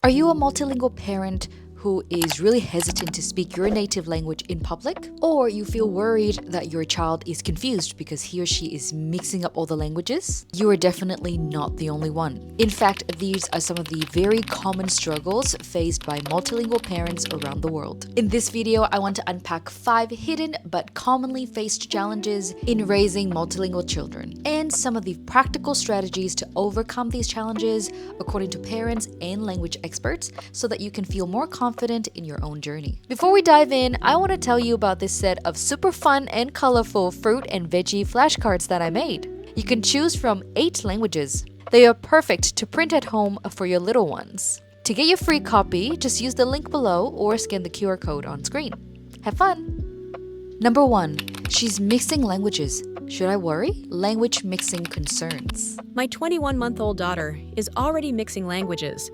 Are you a multilingual parent who is really hesitant to speak your native language in public? Or you feel worried that your child is confused because he or she is mixing up all the languages? You are definitely not the only one. In fact, these are some of the very common struggles faced by multilingual parents around the world. In this video, I want to unpack 5 hidden but commonly faced challenges in raising multilingual children, and some of the practical strategies to overcome these challenges according to parents and language experts so that you can feel more confident in your own journey. Before we dive in, I want to tell you about this set of super fun and colorful fruit and veggie flashcards that I made. You can choose from 8 languages. They are perfect to print at home for your little ones. To get your free copy, just use the link below or scan the QR code on screen. Have fun! Number 1. She's mixing languages. Should I worry? Language mixing concerns. My 21-month-old daughter is already mixing languages.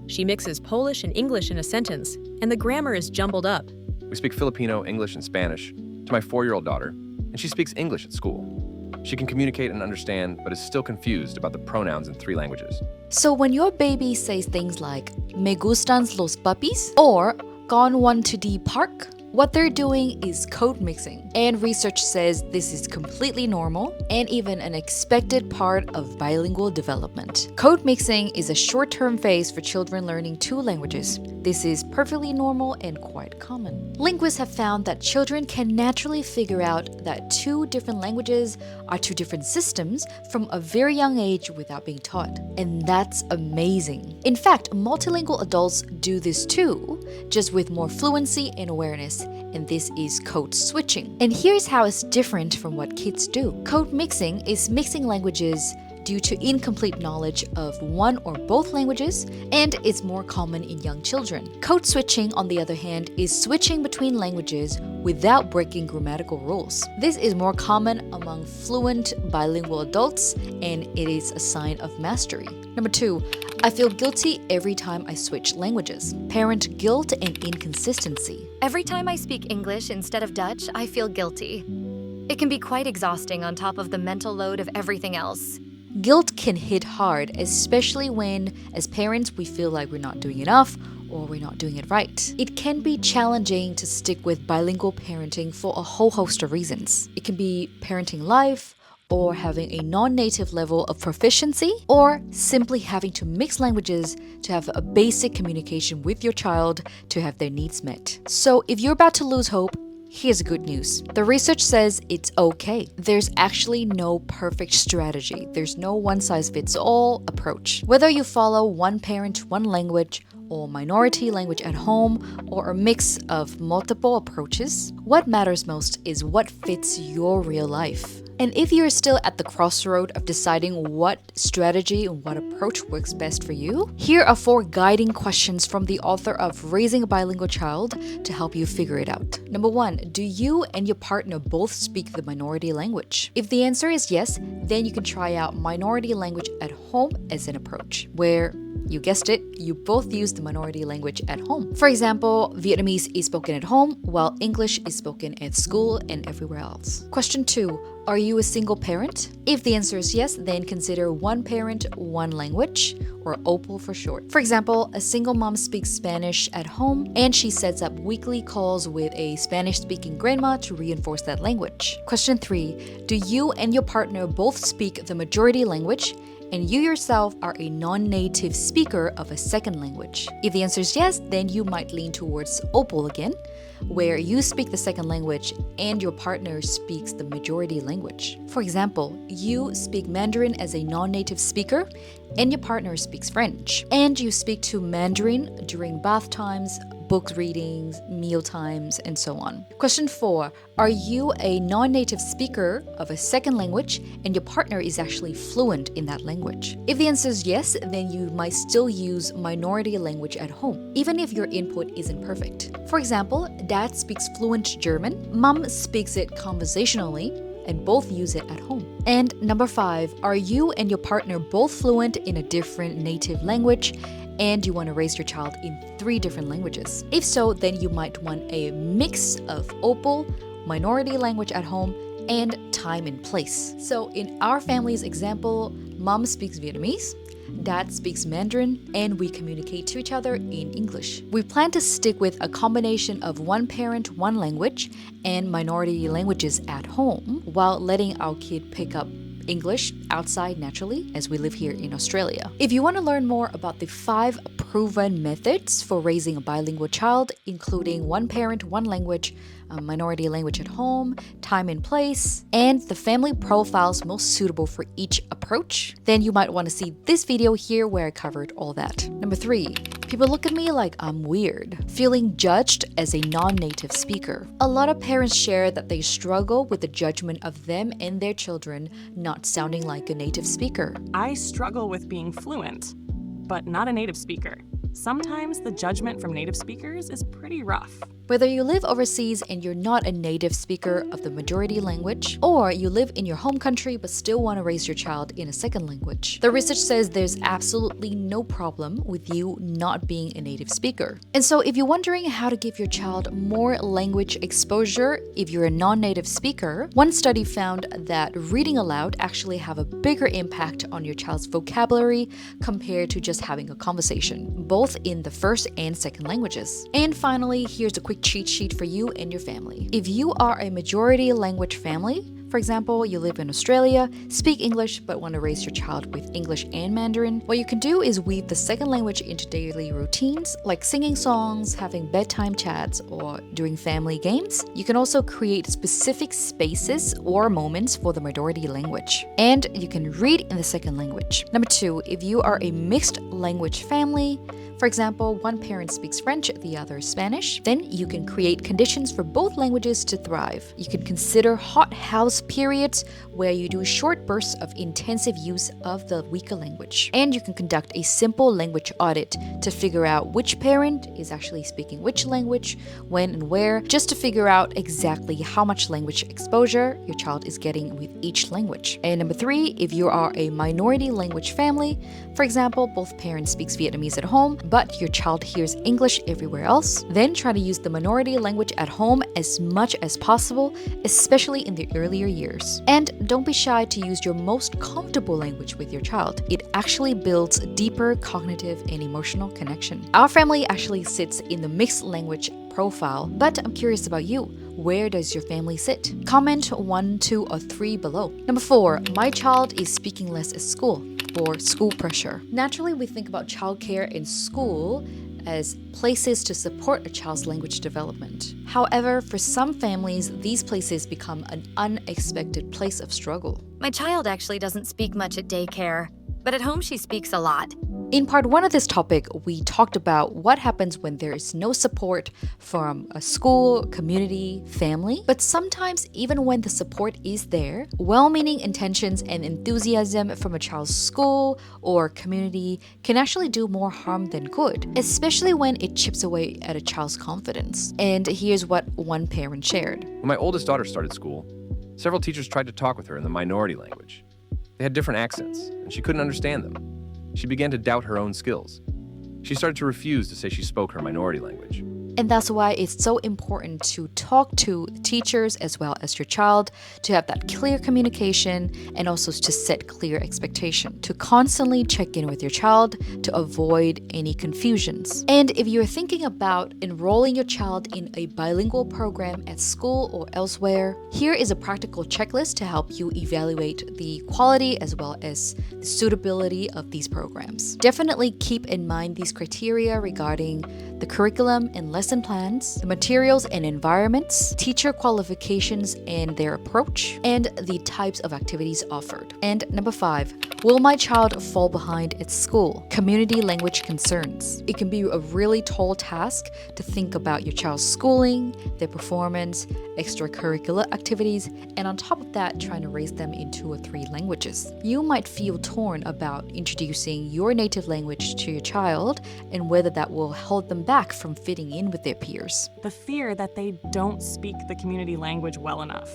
She mixes Polish and English in a sentence, and the grammar is jumbled up. We speak Filipino, English, and Spanish to my 4-year-old daughter, and she speaks English at school. She can communicate and understand, but is still confused about the pronouns in 3 languages. So when your baby says things like "Me gustan los papis" or "Gone one to the park," what they're doing is code mixing, and research says this is completely normal and even an expected part of bilingual development. Code mixing is a short-term phase for children learning 2 languages. This is perfectly normal and quite common. Linguists have found that children can naturally figure out that 2 different languages are 2 different systems from a very young age without being taught, and that's amazing. In fact, multilingual adults do this too, just with more fluency and awareness. And this is code switching. And here's how it's different from what kids do. Code mixing is mixing languages due to incomplete knowledge of one or both languages, and it's more common in young children. Code switching, on the other hand, is switching between languages without breaking grammatical rules. This is more common among fluent bilingual adults, and it is a sign of mastery. Number 2, I feel guilty every time I switch languages. Parent guilt and inconsistency. Every time I speak English instead of Dutch, I feel guilty. It can be quite exhausting on top of the mental load of everything else. Guilt can hit hard, especially when, as parents, we feel like we're not doing enough or we're not doing it right. It can be challenging to stick with bilingual parenting for a whole host of reasons. It can be parenting life, or having a non-native level of proficiency, or simply having to mix languages to have a basic communication with your child to have their needs met. So if you're about to lose hope, here's good news. The research says it's okay. There's actually no perfect strategy. There's no one-size-fits-all approach. Whether you follow one parent, one language, or minority language at home, or a mix of multiple approaches, what matters most is what fits your real life. And if you're still at the crossroad of deciding what strategy and what approach works best for you, here are 4 guiding questions from the author of Raising a Bilingual Child to help you figure it out. Number 1, do you and your partner both speak the minority language? If the answer is yes, then you can try out minority language at home as an approach, where you guessed it, you both use the minority language at home. For example, Vietnamese is spoken at home, while English is spoken at school and everywhere else. Question 2, are you a single parent? If the answer is yes, then consider one parent, one language, or OPAL for short. For example, a single mom speaks Spanish at home, and she sets up weekly calls with a Spanish-speaking grandma to reinforce that language. Question 3, do you and your partner both speak the majority language, and you yourself are a non-native speaker of a second language? If the answer is yes, then you might lean towards OPAL again, where you speak the second language and your partner speaks the majority language. For example, you speak Mandarin as a non-native speaker and your partner speaks French, and you speak to Mandarin during bath times, book readings, meal times, and so on. Question 4, are you a non-native speaker of a second language and your partner is actually fluent in that language? If the answer is yes, then you might still use minority language at home, even if your input isn't perfect. For example, dad speaks fluent German, mom speaks it conversationally, and both use it at home. And number 5, are you and your partner both fluent in a different native language and you want to raise your child in 3 different languages? If so, then you might want a mix of OPAL, minority language at home, and time and place. So in our family's example, mom speaks Vietnamese, Dad speaks Mandarin, and we communicate to each other in English. We plan to stick with a combination of one parent, one language, and minority languages at home, while letting our kid pick up English outside naturally as we live here in Australia. If you want to learn more about the 5 proven methods for raising a bilingual child, including one parent, one language, a minority language at home, time and place, and the family profiles most suitable for each approach, then you might want to see this video here where I covered all that. Number 3. People look at me like I'm weird, feeling judged as a non-native speaker. A lot of parents share that they struggle with the judgment of them and their children not sounding like a native speaker. I struggle with being fluent, but not a native speaker. Sometimes the judgment from native speakers is pretty rough. Whether you live overseas and you're not a native speaker of the majority language, or you live in your home country but still want to raise your child in a second language, the research says there's absolutely no problem with you not being a native speaker. And so if you're wondering how to give your child more language exposure if you're a non-native speaker, one study found that reading aloud actually have a bigger impact on your child's vocabulary compared to just having a conversation, both in the first and second languages. And finally, here's a quick cheat sheet for you and your family. If you are a majority language family, for example, you live in Australia, speak English, but want to raise your child with English and Mandarin, what you can do is weave the second language into daily routines, like singing songs, having bedtime chats, or doing family games. You can also create specific spaces or moments for the majority language. And you can read in the second language. Number 2, if you are a mixed language family, for example, one parent speaks French, the other Spanish, then you can create conditions for both languages to thrive. You can consider hot house periods where you do short bursts of intensive use of the weaker language. And you can conduct a simple language audit to figure out which parent is actually speaking which language, when and where, just to figure out exactly how much language exposure your child is getting with each language. And number 3, if you are a minority language family, for example, both parents speak Vietnamese at home, but your child hears English everywhere else, then try to use the minority language at home as much as possible, especially in the earlier years. And don't be shy to use your most comfortable language with your child. It actually builds deeper cognitive and emotional connection. Our family actually sits in the mixed language profile, but I'm curious about you. Where does your family sit? Comment 1, 2, or 3 below. Number 4, my child is speaking less at school, or school pressure. Naturally, we think about childcare in school as places to support a child's language development. However, for some families, these places become an unexpected place of struggle. My child actually doesn't speak much at daycare, but at home she speaks a lot. In part 1 of this topic, we talked about what happens when there is no support from a school, community, family. But sometimes, even when the support is there, well-meaning intentions and enthusiasm from a child's school or community can actually do more harm than good, especially when it chips away at a child's confidence. And here's what one parent shared. When my oldest daughter started school, several teachers tried to talk with her in the minority language. They had different accents, and she couldn't understand them. She began to doubt her own skills. She started to refuse to say she spoke her minority language. And that's why it's so important to talk to teachers as well as your child, to have that clear communication and also to set clear expectation, to constantly check in with your child to avoid any confusions. And if you're thinking about enrolling your child in a bilingual program at school or elsewhere, here is a practical checklist to help you evaluate the quality as well as the suitability of these programs. Definitely keep in mind these criteria regarding the curriculum and lesson plans, the materials and environments, teacher qualifications and their approach, and the types of activities offered. And number 5, will my child fall behind at school? Community language concerns. It can be a really tall task to think about your child's schooling, their performance, extracurricular activities, and on top of that, trying to raise them in 2 or 3 languages. You might feel torn about introducing your native language to your child and whether that will hold them back from fitting in with their peers. The fear that they don't speak the community language well enough.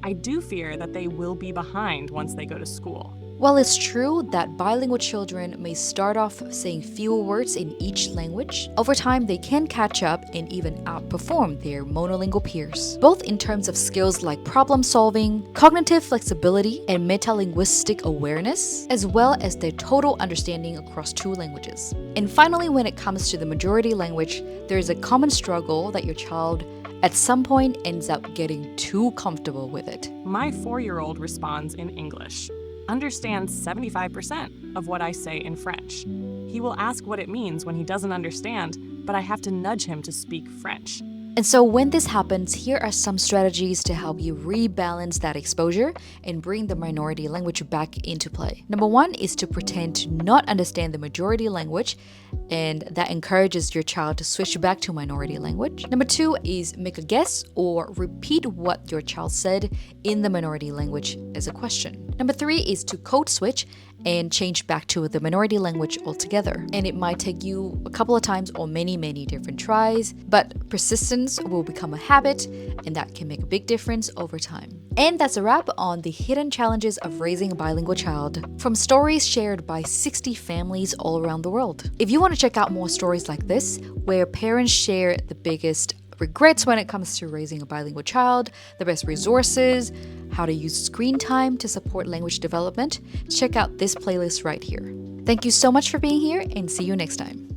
I do fear that they will be behind once they go to school. While it's true that bilingual children may start off saying fewer words in each language, over time they can catch up and even outperform their monolingual peers, both in terms of skills like problem solving, cognitive flexibility, and metalinguistic awareness, as well as their total understanding across two languages. And finally, when it comes to the majority language, there is a common struggle that your child at some point ends up getting too comfortable with it. My 4-year-old responds in English, understands 75% of what I say in French. He will ask what it means when he doesn't understand, but I have to nudge him to speak French. And so when this happens, here are some strategies to help you rebalance that exposure and bring the minority language back into play. Number one is to pretend to not understand the majority language, and that encourages your child to switch back to minority language. Number two is make a guess or repeat what your child said in the minority language as a question. Number three is to code switch and change back to the minority language altogether. And it might take you a couple of times or many different tries, but persistence will become a habit, and that can make a big difference over time. And that's a wrap on the hidden challenges of raising a bilingual child from stories shared by 60 families all around the world. If you want to check out more stories like this, where parents share the biggest regrets when it comes to raising a bilingual child, the best resources, how to use screen time to support language development, check out this playlist right here. Thank you so much for being here, and see you next time.